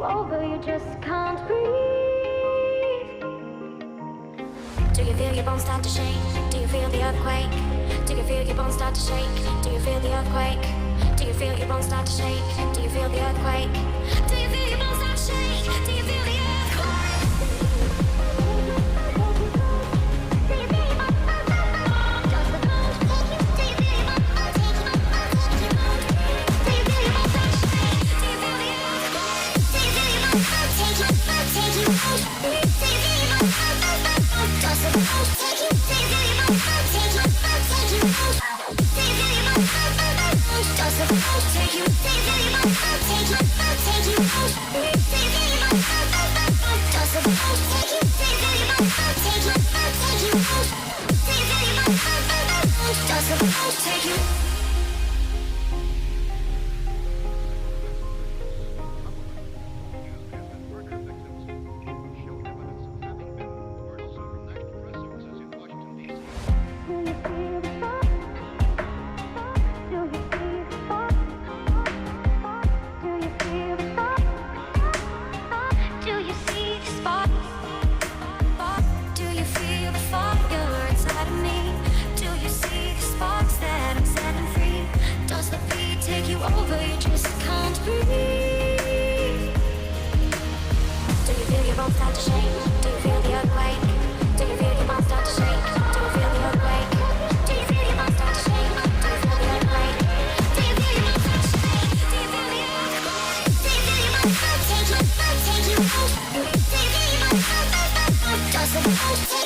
Over, you just can't breathe. Do you feel your bones start to shake? Do you feel the earthquake? Do you feel your bones start to shake? Do you feel the earthquake? Do you feel your bones start to shake? Do you feel the earthquake? Do you feel your bones start to shake? Do you feel the earthquake? Over, you just can't breathe. Do you feel your bones start to shake? Do you feel the earthquake? Do you feel your bones start to shake? Do you feel the earthquake? Do you feel your bones start to shake? Do you feel the earthquake? Do you feel your bones start to shake? Do you feel the earthquake? Do you feel your bones start to shake? Do you feel your bones start to shake?